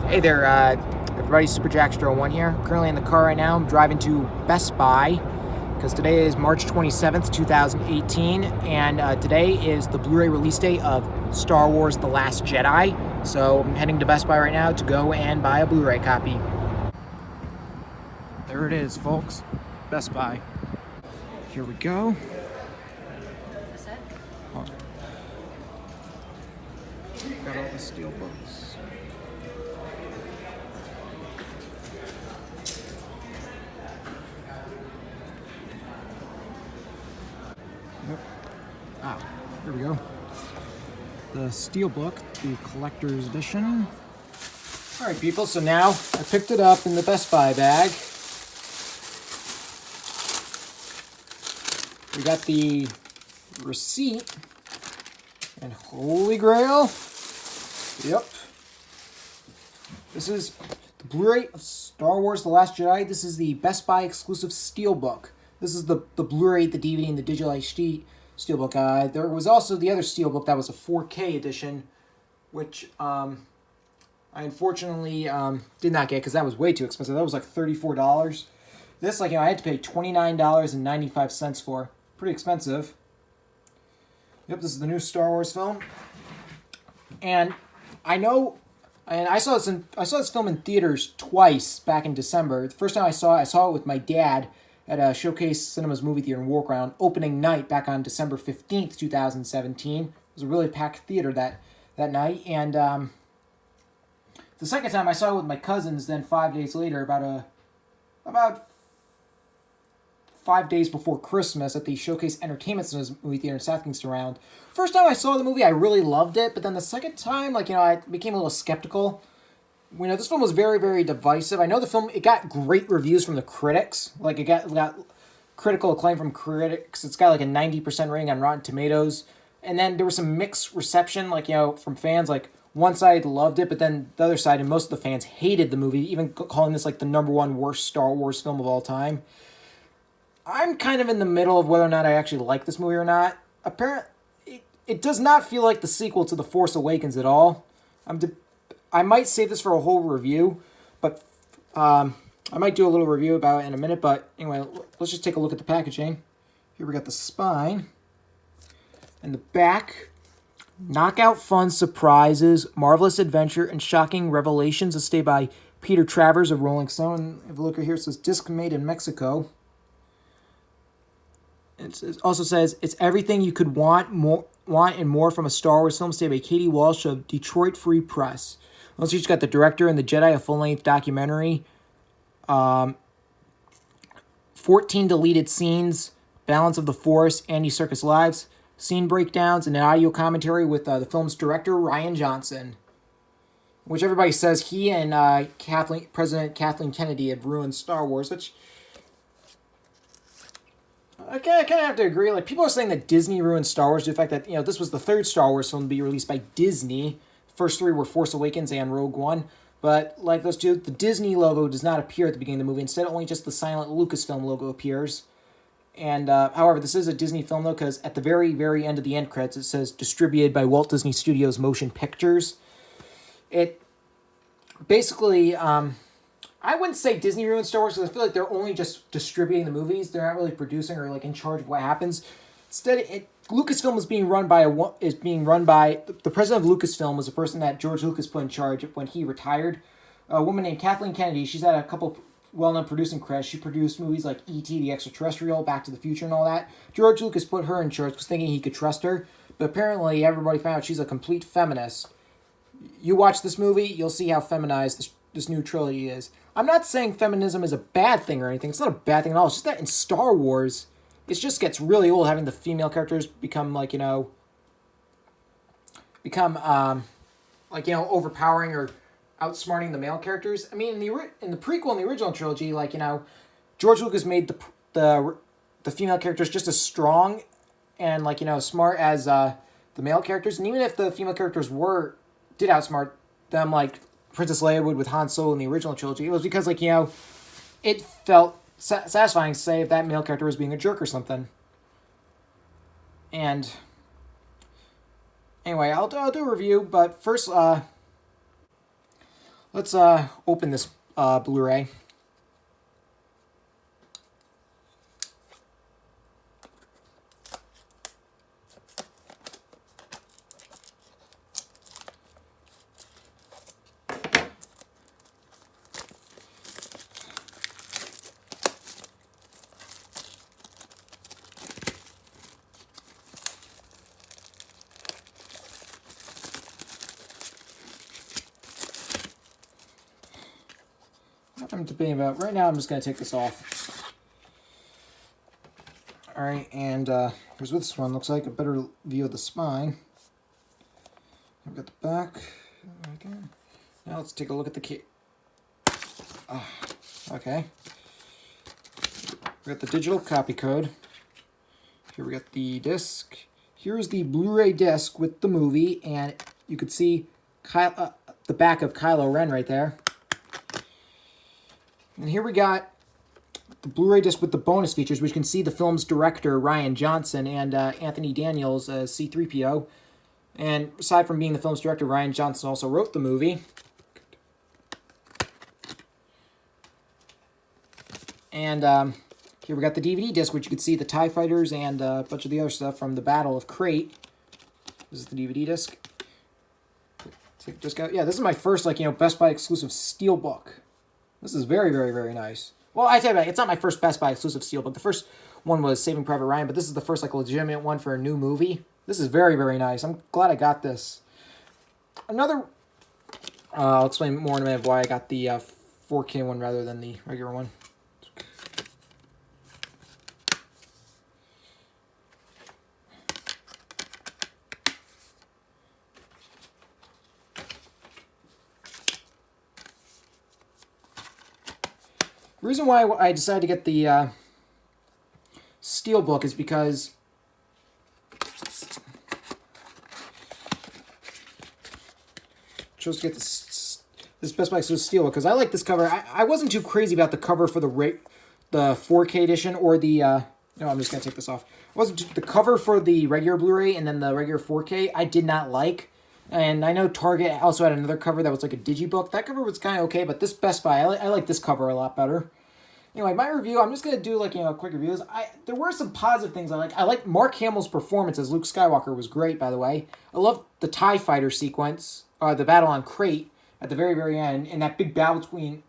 Hey there, everybody, Super Jackstro 1 here. Currently in the car right now. I'm driving to Best Buy because today is March 27th, 2018, and today is the Blu-ray release date of Star Wars The Last Jedi. So I'm heading to Best Buy right now to go and buy a Blu-ray copy. There it is, folks. Best Buy. Here we go. Is that? Oh. Got all the steel books. Yep. Here we go. The Steelbook, the collector's edition. Alright people, so now I picked it up in the Best Buy bag. We got the receipt and Holy Grail. Yep. This is the Blu-ray of Star Wars The Last Jedi. This is the Best Buy exclusive Steelbook. This is the Blu-ray, the DVD, and the digital HD Steelbook. There was also the other Steelbook that was a 4K edition, which I unfortunately did not get because that was way too expensive. That was like $34. This, I had to pay $29.95 for. Pretty expensive. Yep, this is the new Star Wars film. And I saw this film in theaters twice back in December. The first time I saw it with my dad at Showcase Cinemas movie theater in Warground, opening night back on December 15th, 2017. It was a really packed theater that night. And the second time I saw it with my cousins, then 5 days later, about 5 days before Christmas at the Showcase Entertainment Cinemas movie theater in South Kingston Round. First time I saw the movie, I really loved it, but then the second time, I became a little skeptical. This film was very, very divisive. I know the film, it got great reviews from the critics. It got critical acclaim from critics. It's got a 90% rating on Rotten Tomatoes. And then there was some mixed reception, from fans. One side loved it, but then the other side, and most of the fans hated the movie, even calling this the #1 worst Star Wars film of all time. I'm kind of in the middle of whether or not I actually like this movie or not. Apparently, it does not feel like the sequel to The Force Awakens at all. I might save this for a whole review, but I might do a little review about it in a minute. But anyway, let's just take a look at the packaging. Here we got the spine and the back. Knockout fun surprises, marvelous adventure, and shocking revelations. A stay by Peter Travers of Rolling Stone. If you look here, it says disc made in Mexico. It also says it's everything you could want and more from a Star Wars film. Stay by Katie Walsh of Detroit Free Press. Also, you've got the director and the Jedi, a full-length documentary. 14 deleted scenes, Balance of the Force, Andy Serkis Lives, scene breakdowns, and an audio commentary with the film's director, Rian Johnson. Which everybody says he and President Kathleen Kennedy have ruined Star Wars, which I kind of have to agree. People are saying that Disney ruined Star Wars due to the fact that, this was the third Star Wars film to be released by Disney. First three were Force Awakens and Rogue One. But like those two, the Disney logo does not appear at the beginning of the movie. Instead, only just the silent Lucasfilm logo appears. And, however, this is a Disney film, though, because at the very, very end of the end credits, it says, distributed by Walt Disney Studios Motion Pictures. It basically, I wouldn't say Disney ruined Star Wars, because I feel like they're only just distributing the movies. They're not really producing or, in charge of what happens. Instead, Lucasfilm is being run by the president of Lucasfilm was a person that George Lucas put in charge when he retired. A woman named Kathleen Kennedy. She's had a couple well-known producing credits. She produced movies like E.T. the Extraterrestrial, Back to the Future, and all that. George Lucas put her in charge, was thinking he could trust her, but apparently everybody found out she's a complete feminist. You watch this movie, you'll see how feminized this new trilogy is. I'm not saying feminism is a bad thing or anything. It's not a bad thing at all. It's just that in Star Wars, it just gets really old having the female characters become overpowering or outsmarting the male characters. I mean, in the prequel and the original trilogy, George Lucas made the female characters just as strong and smart as the male characters. And even if the female characters did outsmart them, like Princess Leia would with Han Solo in the original trilogy, it was because it felt satisfying to say if that male character was being a jerk or something. And anyway, I'll do a review, but first, Let's open this Blu-ray. What I'm debating about right now, I'm just going to take this off. Alright, and here's what this one looks like. A better view of the spine. I've got the back. Again. Now let's take a look at the key. Okay. We got the digital copy code. Here we got the disc. Here's the Blu-ray disc with the movie, and you could see the back of Kylo Ren right there. And here we got the Blu-ray disc with the bonus features, which you can see the film's director, Rian Johnson, and Anthony Daniels as C-3PO. And aside from being the film's director, Rian Johnson also wrote the movie. And here we got the DVD disc, which you can see the TIE Fighters and a bunch of the other stuff from the Battle of Crate. This is the DVD disc. Yeah, this is my first, Best Buy exclusive Steelbook. This is very, very, very nice. Well, I tell you what, it's not my first Best Buy exclusive Steelbook. The first one was Saving Private Ryan, but this is the first, legitimate one for a new movie. This is very, very nice. I'm glad I got this. Another, I'll explain more in a minute why I got the 4K one rather than the regular one. The reason why I decided to get the Steelbook is because chose to get this Best Buy exclusive Steelbook because I like this cover. I wasn't too crazy about the cover for the 4K edition or the no, I'm just gonna take this off. The cover for the regular Blu-ray and then the regular 4K I did not like. And I know Target also had another cover that was like a digibook. That cover was kind of okay, but this Best Buy, I like this cover a lot better. Anyway, my review, I'm just going to do quick reviews. There were some positive things I like. I like Mark Hamill's performance as Luke Skywalker was great, by the way. I love the TIE Fighter sequence, the battle on Crate at the very, very end, and that big battle between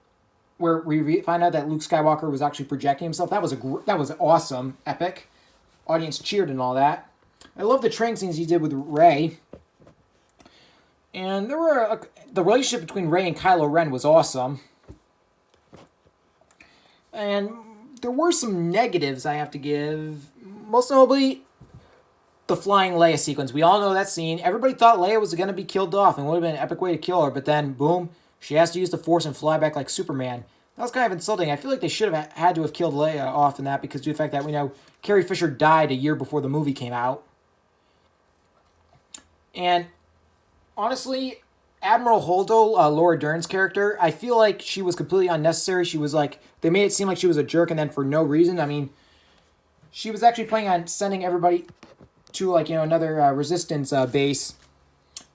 where we find out that Luke Skywalker was actually projecting himself. That was awesome, epic. Audience cheered and all that. I love the train scenes he did with Rey. And there were the relationship between Rey and Kylo Ren was awesome. And there were some negatives I have to give. Most notably, the flying Leia sequence. We all know that scene. Everybody thought Leia was going to be killed off and would have been an epic way to kill her. But then, boom, she has to use the Force and fly back like Superman. That was kind of insulting. I feel like they should have had to have killed Leia off in that because of the fact that we know Carrie Fisher died a year before the movie came out. And honestly, Admiral Holdo, Laura Dern's character, I feel like she was completely unnecessary. She was they made it seem like she was a jerk and then for no reason. I mean, she was actually planning on sending everybody to another resistance base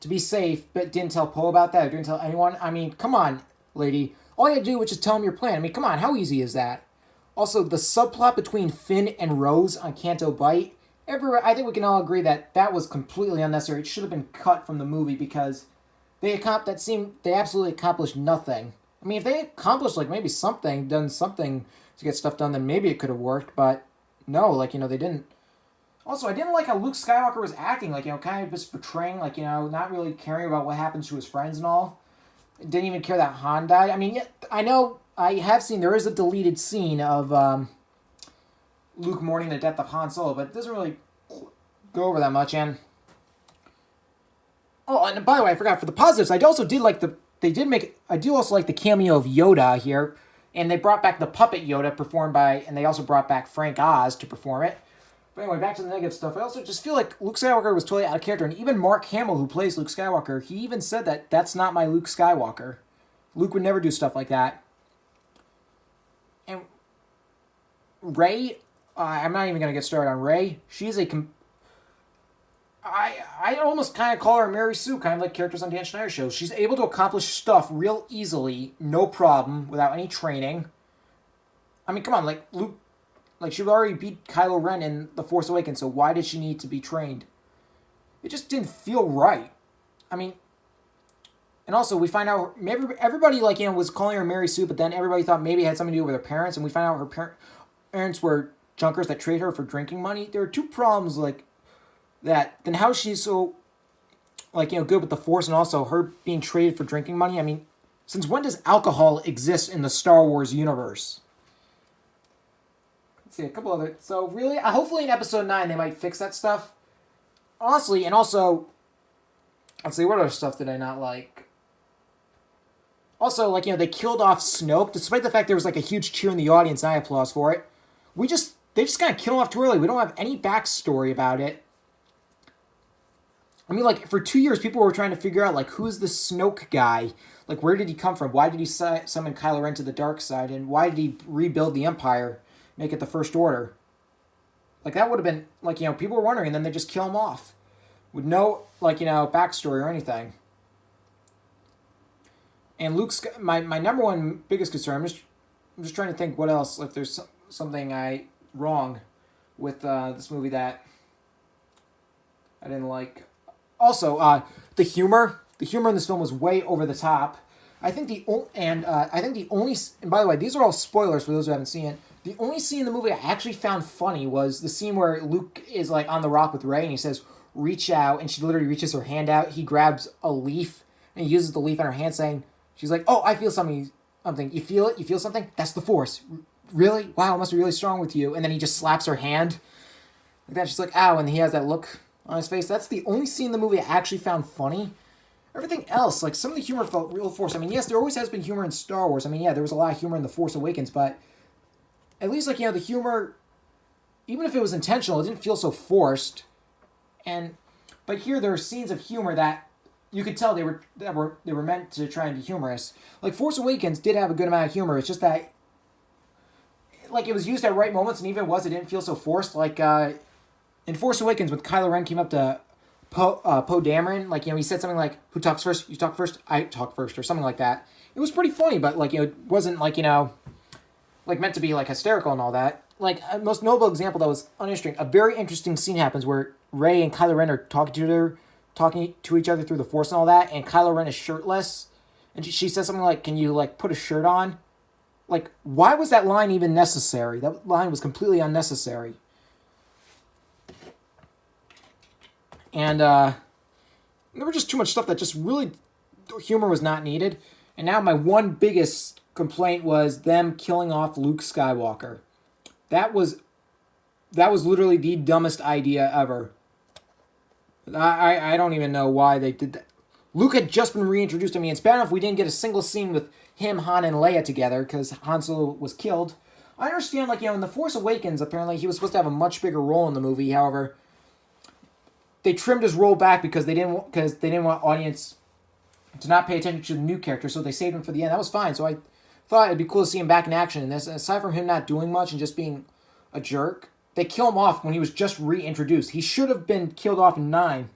to be safe, but didn't tell Poe about that, or didn't tell anyone. I mean, come on, lady. All you had to do was just tell him your plan. I mean, come on, how easy is that? Also, the subplot between Finn and Rose on Canto Bight, I think we can all agree that was completely unnecessary. It should have been cut from the movie because they absolutely accomplished nothing. I mean, if they accomplished maybe done something to get stuff done, then maybe it could have worked. But no, they didn't. Also, I didn't like how Luke Skywalker was acting, kind of just betraying, not really caring about what happens to his friends and all. Didn't even care that Han died. I mean, I know I have seen there is a deleted scene of Luke mourning the death of Han Solo, but it doesn't really go over that much. And and by the way, I forgot for the positives. I also did like I do also like the cameo of Yoda here, and they brought back the puppet Yoda and they also brought back Frank Oz to perform it. But anyway, back to the negative stuff. I also just feel like Luke Skywalker was totally out of character, and even Mark Hamill, who plays Luke Skywalker, he even said that that's not my Luke Skywalker. Luke would never do stuff like that. And Rey, I'm not even going to get started on Rey. She's I almost kind of call her Mary Sue, kind of like characters on Dan Schneider's show. She's able to accomplish stuff real easily, no problem, without any training. I mean, come on, like Luke, like she already beat Kylo Ren in The Force Awakens, so why did she need to be trained? It just didn't feel right. I mean, and also we find out everybody like was calling her Mary Sue, but then everybody thought maybe it had something to do with her parents, and we find out her parents were junkers that trade her for drinking money. There are two problems like that. Then how is she so good with the Force, and also her being traded for drinking money? I mean, since when does alcohol exist in the Star Wars universe? Let's see a couple other. So really, hopefully in Episode 9 they might fix that stuff. Honestly, and also, let's see, what other stuff did I not like? Also, they killed off Snoke, despite the fact there was a huge cheer in the audience, and I applause for it. They just kind of killed him off too early. We don't have any backstory about it. I mean, for 2 years, people were trying to figure out, who's the Snoke guy? Where did he come from? Why did he summon Kylo Ren to the dark side? And why did he rebuild the Empire, make it the First Order? That would have been, people were wondering, and then they just kill him off. With no, backstory or anything. And Luke's, my number one biggest concern, I'm just trying to think what else, if there's something wrong with this movie that I didn't like. Also, the humor in this film was way over the top. I think the only, and by the way, these are all spoilers for those who haven't seen it. The only scene in the movie I actually found funny was the scene where Luke is on the rock with Rey, and he says, "Reach out," and she literally reaches her hand out. He grabs a leaf and he uses the leaf in her hand, saying, she's like, "Oh, I feel something. You feel it? You feel something? That's the Force. Really? Wow, it must be really strong with you." And then he just slaps her hand like that. She's like, "Ow," and he has that look on his face. That's the only scene in the movie I actually found funny. Everything else, some of the humor felt real forced. I mean, yes, there always has been humor in Star Wars. I mean, yeah, there was a lot of humor in The Force Awakens, but at least, the humor, even if it was intentional, it didn't feel so forced. But here there are scenes of humor that you could tell they were meant to try and be humorous. Force Awakens did have a good amount of humor. It's just that, it was used at right moments, and even it didn't feel so forced. In Force Awakens, when Kylo Ren came up to Poe Dameron, he said something like, "Who talks first? You talk first? I talk first," or something like that. It was pretty funny, but, it wasn't, meant to be, hysterical and all that. A most notable example that was uninteresting, a very interesting scene happens where Rey and Kylo Ren are talking to each other through the Force and all that, and Kylo Ren is shirtless, and she says something like, "Can you, put a shirt on?" Why was that line even necessary? That line was completely unnecessary. And there was just too much stuff that just really, humor was not needed. And now my one biggest complaint was them killing off Luke Skywalker. That was literally the dumbest idea ever. I don't even know why they did that. Luke had just been reintroduced. I mean, it's bad enough we didn't get a single scene with him, Han, and Leia together because Han Solo was killed. I understand, in The Force Awakens, apparently he was supposed to have a much bigger role in the movie. However, they trimmed his role back because they didn't want audience to not pay attention to the new character, so they saved him for the end. That was fine. So I thought it'd be cool to see him back in action in this. And aside from him not doing much and just being a jerk, they kill him off when he was just reintroduced. He should have been killed off in 9.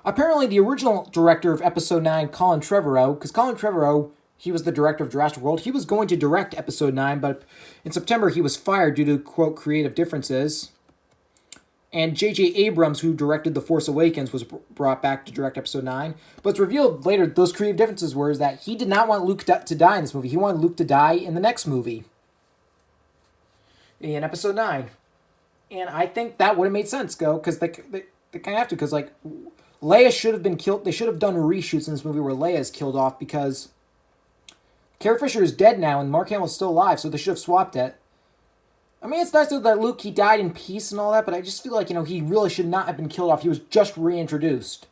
Apparently, the original director of Episode 9, Colin Trevorrow, because Colin Trevorrow, he was the director of Jurassic World, he was going to direct Episode 9, but in September he was fired due to, quote, creative differences. And J.J. Abrams, who directed The Force Awakens, was brought back to direct Episode 9. But it's revealed later those creative differences were that he did not want Luke to die in this movie. He wanted Luke to die in the next movie. In Episode 9. And I think that would have made sense, because they kind of have to, because, Leia should have been killed. They should have done reshoots in this movie where Leia is killed off, because Carrie Fisher is dead now, and Mark Hamill is still alive, so they should have swapped it. I mean, it's nice that Luke, he died in peace and all that, but I just feel like, he really should not have been killed off. He was just reintroduced.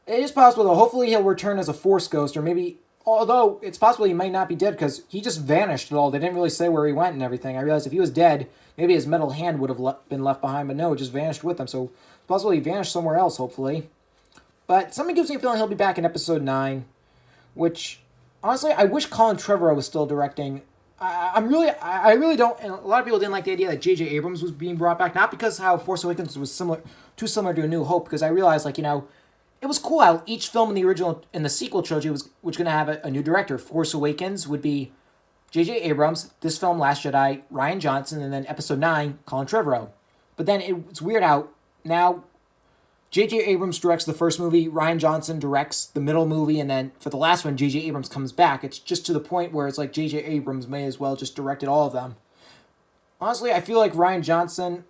It is possible, though. Hopefully he'll return as a Force ghost, or maybe, although it's possible he might not be dead, because he just vanished at all. They didn't really say where he went and everything. I realized if he was dead, maybe his metal hand would have been left behind, but no, it just vanished with him. So it's possible he vanished somewhere else, hopefully. But something gives me a feeling he'll be back in Episode 9, which, honestly, I wish Colin Trevorrow was still directing. I really don't, and a lot of people didn't like the idea that J.J. Abrams was being brought back, not because how Force Awakens was similar, too similar to A New Hope, because I realized, like, it was cool how each film in the original, in the sequel trilogy was going to have a new director. Force Awakens would be J.J. Abrams, this film, Last Jedi, Rian Johnson, and then Episode 9, Colin Trevorrow. But then it's weird how now J.J. Abrams directs the first movie, Rian Johnson directs the middle movie, and then for the last one, J.J. Abrams comes back. It's just to the point where it's like J.J. Abrams may as well just directed all of them. Honestly, I feel like Rian Johnson.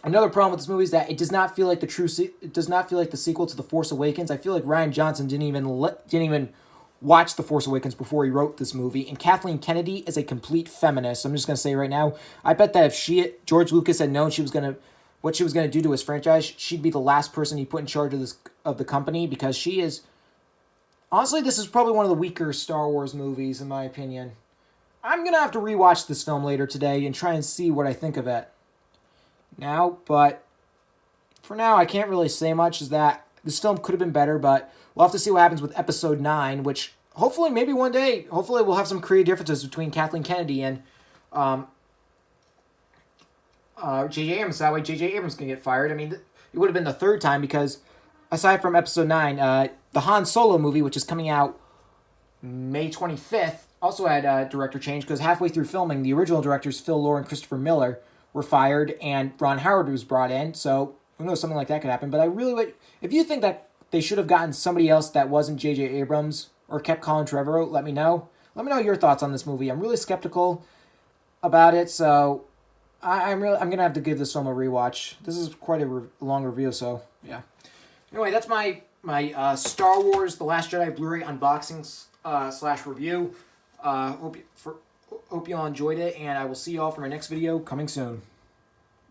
Another problem with this movie is that it does not feel like it does not feel like the sequel to The Force Awakens. I feel like Rian Johnson didn't even watch The Force Awakens before he wrote this movie. And Kathleen Kennedy is a complete feminist. I'm just gonna say right now, I bet that if George Lucas had known what she was gonna do to his franchise, she'd be the last person he put in charge of the company, because she is. Honestly, this is probably one of the weaker Star Wars movies in my opinion. I'm gonna have to rewatch this film later today and try and see what I think of it. But for now, I can't really say much. Is that this film could have been better, but we'll have to see what happens with Episode 9, which hopefully, maybe one day, hopefully we'll have some creative differences between Kathleen Kennedy and J.J. Abrams. That way J.J. Abrams can get fired. I mean, it would have been the third time, because aside from Episode 9, the Han Solo movie, which is coming out May 25th, also had director change, because halfway through filming, the original directors Phil Lord and Christopher Miller were fired, and Ron Howard was brought in. So who knows, something like that could happen. But I really would, if you think that they should have gotten somebody else that wasn't J.J. Abrams or kept Colin Trevorrow, let me know. Let me know your thoughts on this movie. I'm really skeptical about it, so I'm gonna have to give this film a rewatch. This is quite a long review, so yeah. Anyway, that's my Star Wars: The Last Jedi Blu-ray unboxing / review. Hope you all enjoyed it, and I will see you all for my next video coming soon.